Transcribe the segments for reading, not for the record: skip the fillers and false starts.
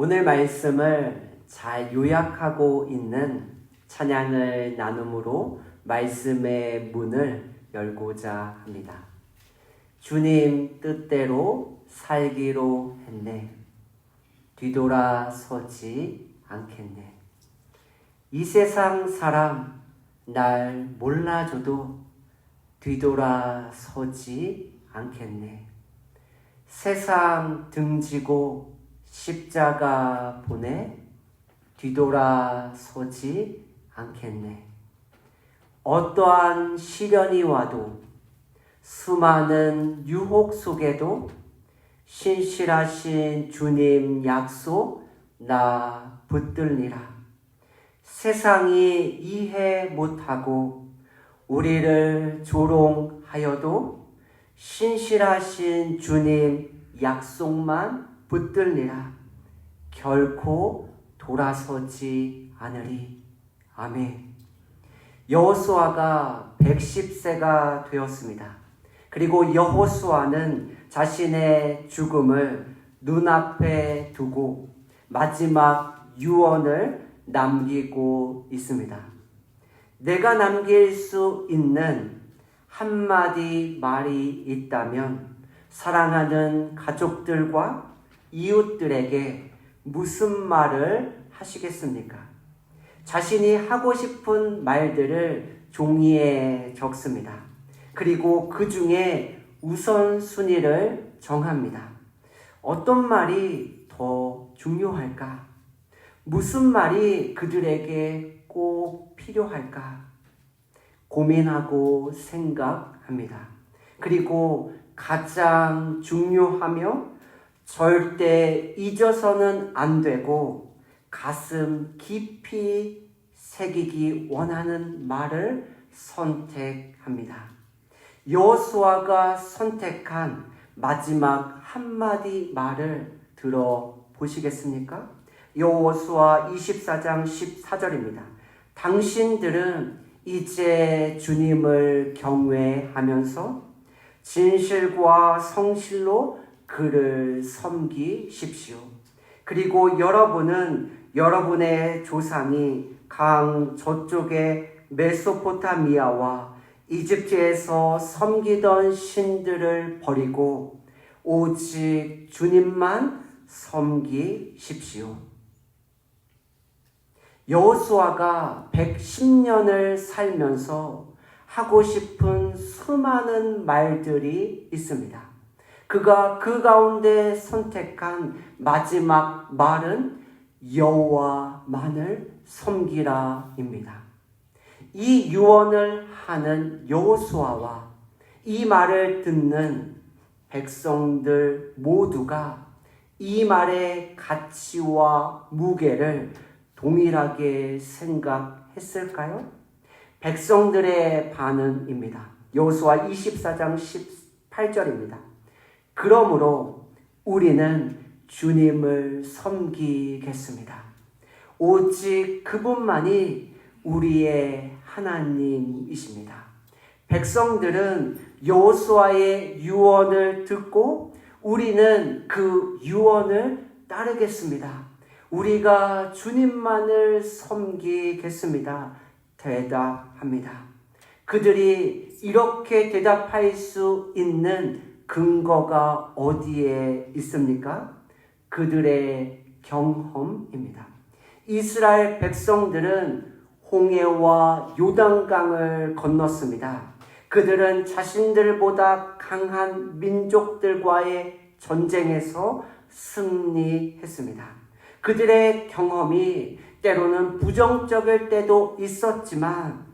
오늘 말씀을 잘 요약하고 있는 찬양을 나눔으로 말씀의 문을 열고자 합니다. 주님 뜻대로 살기로 했네. 뒤돌아서지 않겠네. 이 세상 사람 날 몰라줘도 뒤돌아서지 않겠네. 세상 등지고 십자가 보내 뒤돌아서지 않겠네. 어떠한 시련이 와도 수많은 유혹 속에도 신실하신 주님 약속 나 붙들리라. 세상이 이해 못하고 우리를 조롱하여도 신실하신 주님 약속만 붙들리라. 결코 돌아서지 않으리. 아멘. 여호수아가 110세가 되었습니다. 그리고 여호수아는 자신의 죽음을 눈앞에 두고 마지막 유언을 남기고 있습니다. 내가 남길 수 있는 한마디 말이 있다면 사랑하는 가족들과 이웃들에게 무슨 말을 하시겠습니까? 자신이 하고 싶은 말들을 종이에 적습니다. 그리고 그 중에 우선순위를 정합니다. 어떤 말이 더 중요할까? 무슨 말이 그들에게 꼭 필요할까? 고민하고 생각합니다. 그리고 가장 중요하며 절대 잊어서는 안 되고 가슴 깊이 새기기 원하는 말을 선택합니다. 여호수아가 선택한 마지막 한마디 말을 들어보시겠습니까? 여호수아 24장 14절입니다. 당신들은 이제 주님을 경외하면서 진실과 성실로 그를 섬기십시오. 그리고 여러분은 여러분의 조상이 강 저쪽의 메소포타미아와 이집트에서 섬기던 신들을 버리고 오직 주님만 섬기십시오. 여호수아가 110년을 살면서 하고 싶은 수많은 말들이 있습니다. 그가 그 가운데 선택한 마지막 말은 여호와만을 섬기라입니다. 이 유언을 하는 여호수아와 이 말을 듣는 백성들 모두가 이 말의 가치와 무게를 동일하게 생각했을까요? 백성들의 반응입니다. 여호수아 24장 18절입니다. 그러므로 우리는 주님을 섬기겠습니다. 오직 그분만이 우리의 하나님이십니다. 백성들은 여호수아의 유언을 듣고 우리는 그 유언을 따르겠습니다. 우리가 주님만을 섬기겠습니다. 대답합니다. 그들이 이렇게 대답할 수 있는 근거가 어디에 있습니까? 그들의 경험입니다. 이스라엘 백성들은 홍해와 요단강을 건넜습니다. 그들은 자신들보다 강한 민족들과의 전쟁에서 승리했습니다. 그들의 경험이 때로는 부정적일 때도 있었지만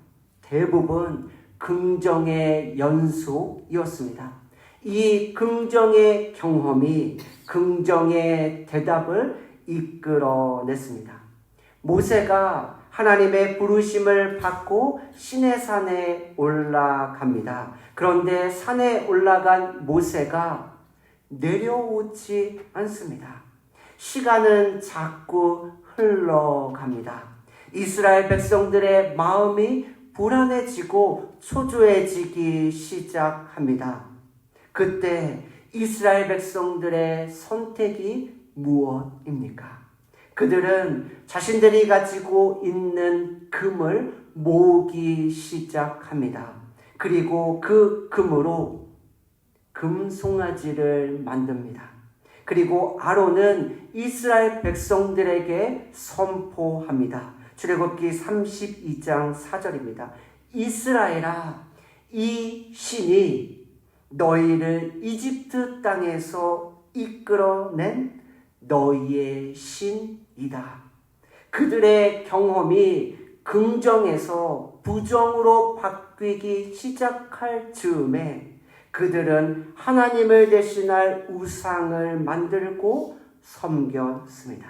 대부분 긍정의 연속이었습니다. 이 긍정의 경험이 긍정의 대답을 이끌어냈습니다. 모세가 하나님의 부르심을 받고 시내산에 올라갑니다. 그런데 산에 올라간 모세가 내려오지 않습니다. 시간은 자꾸 흘러갑니다. 이스라엘 백성들의 마음이 불안해지고 초조해지기 시작합니다. 그때 이스라엘 백성들의 선택이 무엇입니까? 그들은 자신들이 가지고 있는 금을 모으기 시작합니다. 그리고 그 금으로 금송아지를 만듭니다. 그리고 아론은 이스라엘 백성들에게 선포합니다. 출애굽기 32장 4절입니다. 이스라엘아, 이 신이 너희를 이집트 땅에서 이끌어낸 너희의 신이다. 그들의 경험이 긍정에서 부정으로 바뀌기 시작할 즈음에 그들은 하나님을 대신할 우상을 만들고 섬겼습니다.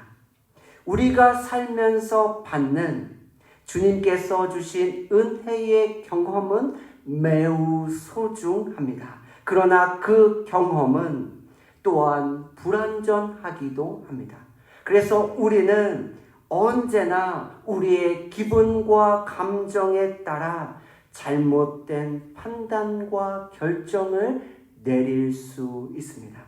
우리가 살면서 받는 주님께서 주신 은혜의 경험은 매우 소중합니다. 그러나 그 경험은 또한 불완전하기도 합니다. 그래서 우리는 언제나 우리의 기분과 감정에 따라 잘못된 판단과 결정을 내릴 수 있습니다.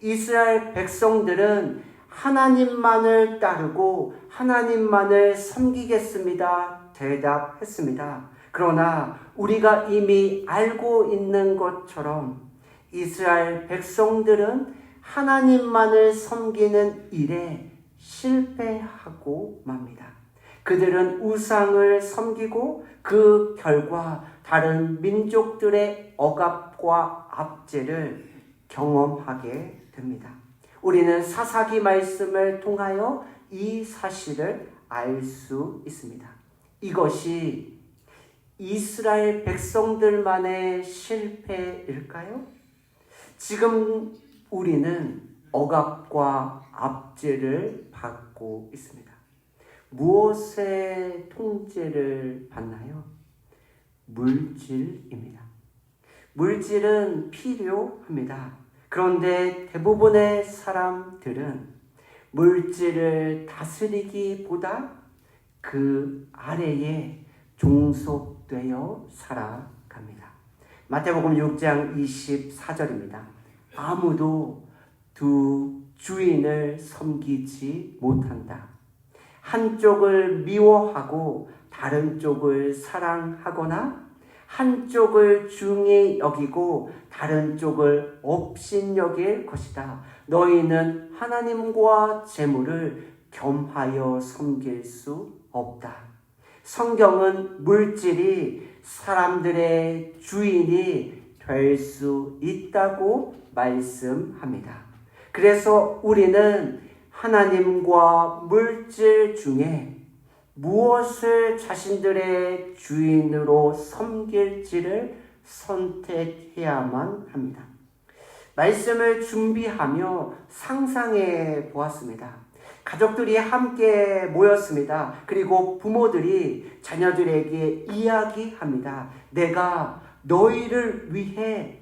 이스라엘 백성들은 하나님만을 따르고 하나님만을 섬기겠습니다. 대답했습니다. 그러나 우리가 이미 알고 있는 것처럼 이스라엘 백성들은 하나님만을 섬기는 일에 실패하고 맙니다. 그들은 우상을 섬기고 그 결과 다른 민족들의 억압과 압제를 경험하게 됩니다. 우리는 사사기 말씀을 통하여 이 사실을 알 수 있습니다. 이것이 이스라엘 백성들만의 실패일까요? 지금 우리는 억압과 압제를 받고 있습니다. 무엇의 통제를 받나요? 물질입니다. 물질은 필요합니다. 그런데 대부분의 사람들은 물질을 다스리기보다 그 아래에 종속되어 살아갑니다. 마태복음 6장 24절입니다. 아무도 두 주인을 섬기지 못한다. 한쪽을 미워하고 다른 쪽을 사랑하거나 한쪽을 중히 여기고 다른 쪽을 업신여길 것이다. 너희는 하나님과 재물을 겸하여 섬길 수 없다. 성경은 물질이 사람들의 주인이 될 수 있다고 말씀합니다. 그래서 우리는 하나님과 물질 중에 무엇을 자신들의 주인으로 섬길지를 선택해야만 합니다. 말씀을 준비하며 상상해 보았습니다. 가족들이 함께 모였습니다. 그리고 부모들이 자녀들에게 이야기합니다. 내가 너희를 위해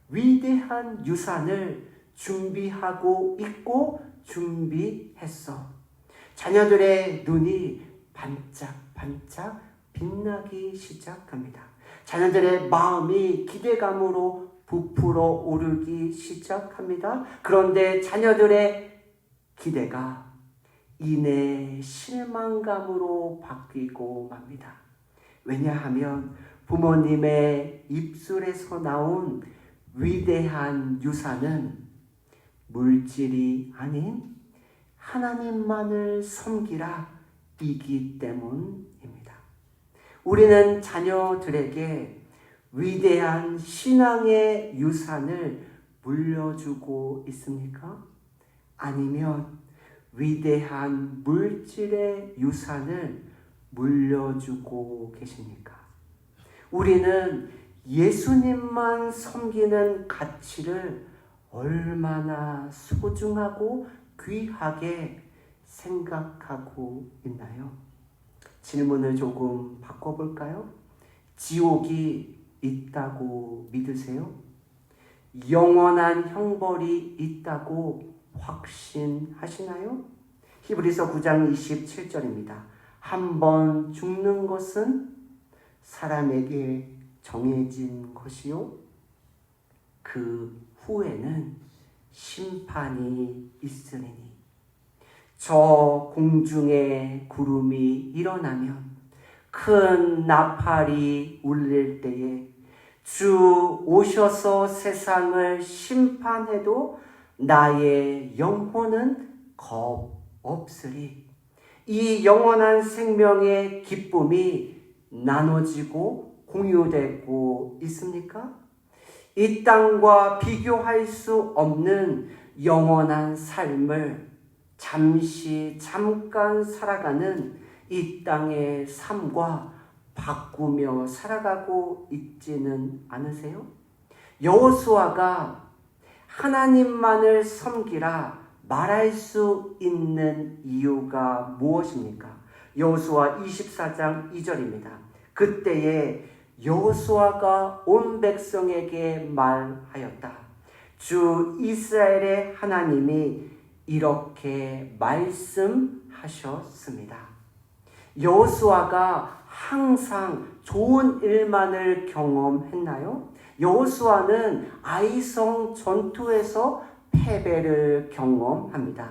위대한 유산을 준비하고 있고 준비했어. 자녀들의 눈이 반짝반짝 빛나기 시작합니다. 자녀들의 마음이 기대감으로 부풀어 오르기 시작합니다. 그런데 자녀들의 기대가 이내 실망감으로 바뀌고 맙니다. 왜냐하면 부모님의 입술에서 나온 위대한 유산은 물질이 아닌 하나님만을 섬기라 이기 때문입니다. 우리는 자녀들에게 위대한 신앙의 유산을 물려주고 있습니까? 아니면 위대한 물질의 유산을 물려주고 계십니까? 우리는 예수님만 섬기는 가치를 얼마나 소중하고 귀하게 생각하고 있나요? 질문을 조금 바꿔볼까요? 지옥이 있다고 믿으세요? 영원한 형벌이 있다고 확신하시나요? 히브리서 9장 27절입니다. 한 번 죽는 것은 사람에게 정해진 것이요 그 후에는 심판이 있으리니 저 공중에 구름이 일어나면 큰 나팔이 울릴 때에 주 오셔서 세상을 심판해도 나의 영혼은 겁 없으리. 이 영원한 생명의 기쁨이 나눠지고 공유되고 있습니까? 이 땅과 비교할 수 없는 영원한 삶을 잠깐 살아가는 이 땅의 삶과 바꾸며 살아가고 있지는 않으세요? 여호수아가 하나님만을 섬기라 말할 수 있는 이유가 무엇입니까? 여호수아 24장 2절입니다. 그때에 여호수아가 온 백성에게 말하였다. 주 이스라엘의 하나님이 이렇게 말씀하셨습니다. 여호수아가 항상 좋은 일만을 경험했나요? 여호수아는 아이성 전투에서 패배를 경험합니다.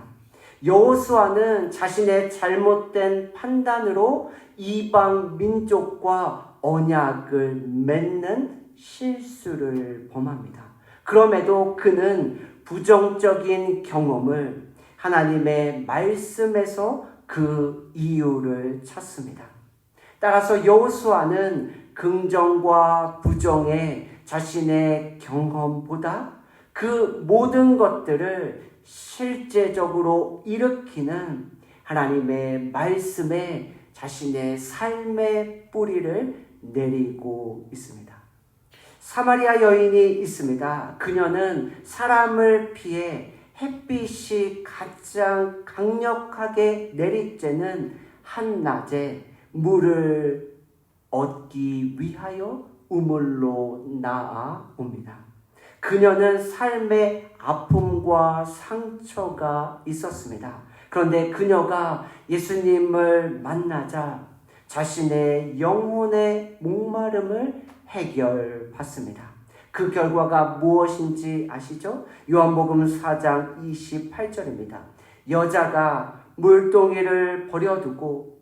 여호수아는 자신의 잘못된 판단으로 이방 민족과 언약을 맺는 실수를 범합니다. 그럼에도 그는 부정적인 경험을 하나님의 말씀에서 그 이유를 찾습니다. 따라서 여호수아는 긍정과 부정의 자신의 경험보다 그 모든 것들을 실제적으로 일으키는 하나님의 말씀에 자신의 삶의 뿌리를 내리고 있습니다. 사마리아 여인이 있습니다. 그녀는 사람을 피해 햇빛이 가장 강력하게 내리쬐는 한낮에 물을 얻기 위하여 우물로 나아옵니다. 그녀는 삶의 아픔과 상처가 있었습니다. 그런데 그녀가 예수님을 만나자 자신의 영혼의 목마름을 해결받습니다. 그 결과가 무엇인지 아시죠? 요한복음 4장 28절입니다. 여자가 물동이를 버려두고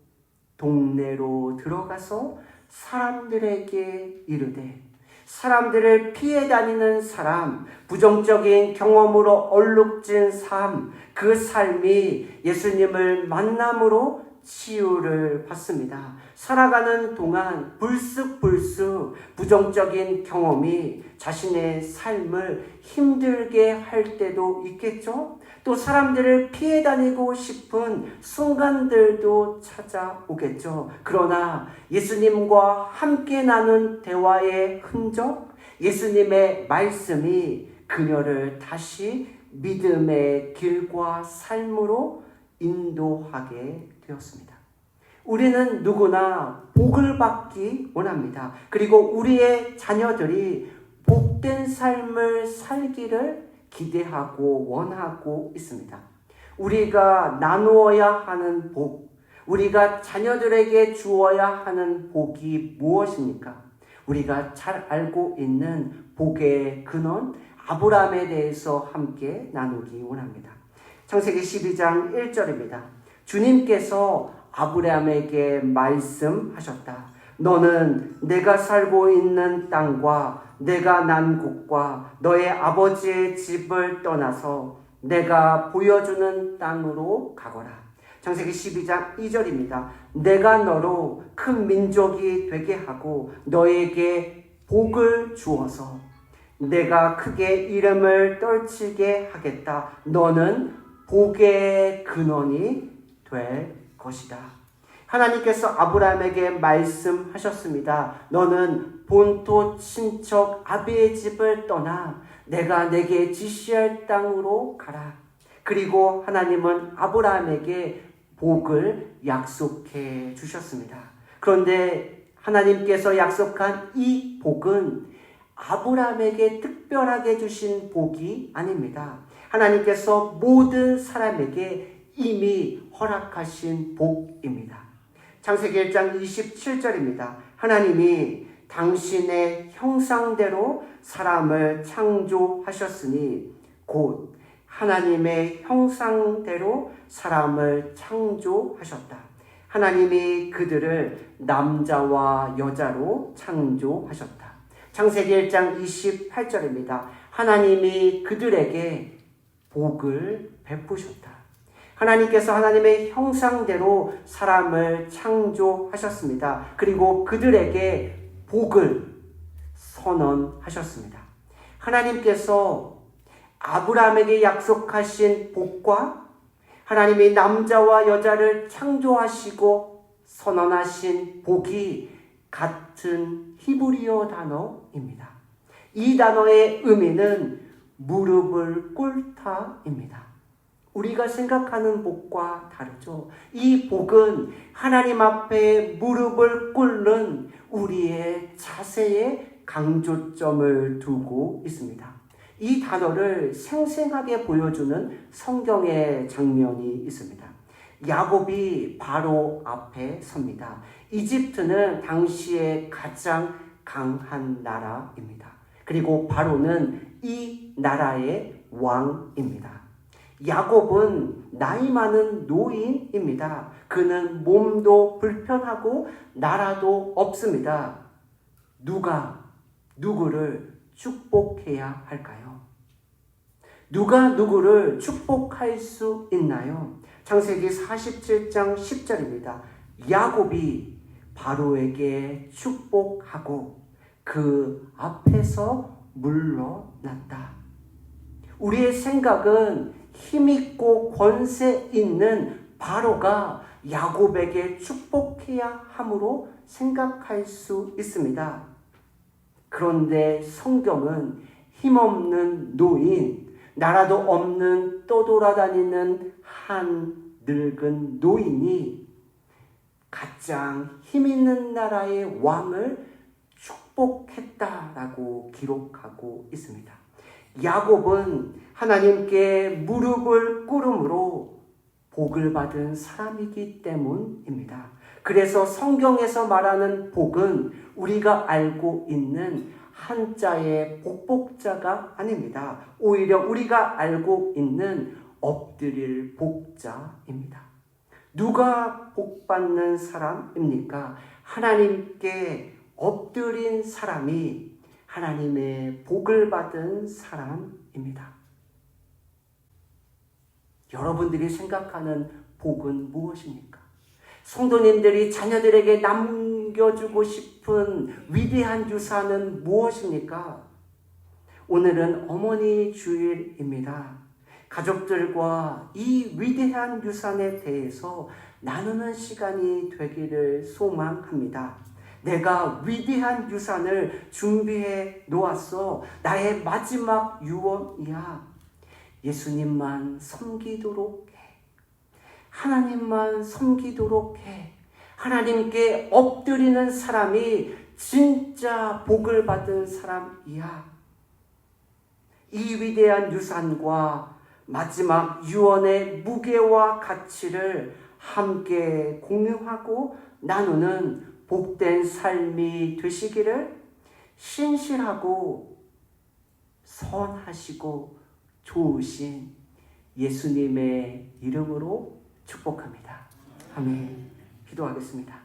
동네로 들어가서 사람들에게 이르되, 사람들을 피해 다니는 사람, 부정적인 경험으로 얼룩진 삶, 그 삶이 예수님을 만남으로 치유를 받습니다. 살아가는 동안 불쑥불쑥 부정적인 경험이 자신의 삶을 힘들게 할 때도 있겠죠? 또 사람들을 피해 다니고 싶은 순간들도 찾아오겠죠. 그러나 예수님과 함께 나눈 대화의 흔적, 예수님의 말씀이 그녀를 다시 믿음의 길과 삶으로 인도하게 되었습니다. 우리는 누구나 복을 받기 원합니다. 그리고 우리의 자녀들이 복된 삶을 살기를 기대하고 원하고 있습니다. 우리가 나누어야 하는 복, 우리가 자녀들에게 주어야 하는 복이 무엇입니까? 우리가 잘 알고 있는 복의 근원 아브라함에 대해서 함께 나누기 원합니다. 창세기 12장 1절입니다. 주님께서 아브라함에게 말씀하셨다. 너는 내가 살고 있는 땅과 내가 난 곳과 너의 아버지의 집을 떠나서 내가 보여주는 땅으로 가거라. 창세기 12장 2절입니다. 내가 너로 큰 민족이 되게 하고 너에게 복을 주어서 내가 크게 이름을 떨치게 하겠다. 너는 복의 근원이 될 것이다. 하나님께서 아브라함에게 말씀하셨습니다. 너는 본토 친척 아비의 집을 떠나 내가 내게 지시할 땅으로 가라. 그리고 하나님은 아브라함에게 복을 약속해 주셨습니다. 그런데 하나님께서 약속한 이 복은 아브라함에게 특별하게 주신 복이 아닙니다. 하나님께서 모든 사람에게 이미 허락하신 복입니다. 창세기 1장 27절입니다. 하나님이 당신의 형상대로 사람을 창조하셨으니 곧 하나님의 형상대로 사람을 창조하셨다. 하나님이 그들을 남자와 여자로 창조하셨다. 창세기 1장 28절입니다. 하나님이 그들에게 복을 베푸셨다. 하나님께서 하나님의 형상대로 사람을 창조하셨습니다. 그리고 그들에게 복을 선언하셨습니다. 하나님께서 아브라함에게 약속하신 복과 하나님이 남자와 여자를 창조하시고 선언하신 복이 같은 히브리어 단어입니다. 이 단어의 의미는 무릎을 꿇다입니다. 우리가 생각하는 복과 다르죠. 이 복은 하나님 앞에 무릎을 꿇는 우리의 자세에 강조점을 두고 있습니다. 이 단어를 생생하게 보여주는 성경의 장면이 있습니다. 야곱이 바로 앞에 섭니다. 이집트는 당시에 가장 강한 나라입니다. 그리고 바로는 이 나라의 왕입니다. 야곱은 나이 많은 노인입니다. 그는 몸도 불편하고 나라도 없습니다. 누가 누구를 축복해야 할까요? 누가 누구를 축복할 수 있나요? 창세기 47장 10절입니다. 야곱이 바로에게 축복하고 그 앞에서 물러났다. 우리의 생각은 힘있고 권세 있는 바로가 야곱에게 축복해야 함으로 생각할 수 있습니다. 그런데 성경은 힘없는 노인, 나라도 없는 떠돌아다니는 한 늙은 노인이 가장 힘있는 나라의 왕을 축복했다라고 기록하고 있습니다. 야곱은 하나님께 무릎을 꿇음으로 복을 받은 사람이기 때문입니다. 그래서 성경에서 말하는 복은 우리가 알고 있는 한자의 복복자가 아닙니다. 오히려 우리가 알고 있는 엎드릴 복자입니다. 누가 복받는 사람입니까? 하나님께 엎드린 사람이 하나님의 복을 받은 사람입니다. 여러분들이 생각하는 복은 무엇입니까? 성도님들이 자녀들에게 남겨주고 싶은 위대한 유산은 무엇입니까? 오늘은 어머니 주일입니다. 가족들과 이 위대한 유산에 대해서 나누는 시간이 되기를 소망합니다. 내가 위대한 유산을 준비해 놓았어. 나의 마지막 유언이야. 예수님만 섬기도록 해. 하나님만 섬기도록 해. 하나님께 엎드리는 사람이 진짜 복을 받은 사람이야. 이 위대한 유산과 마지막 유언의 무게와 가치를 함께 공유하고 나누는 복된 삶이 되시기를 신실하고 선하시고 좋으신 예수님의 이름으로 축복합니다. 아멘. 기도하겠습니다.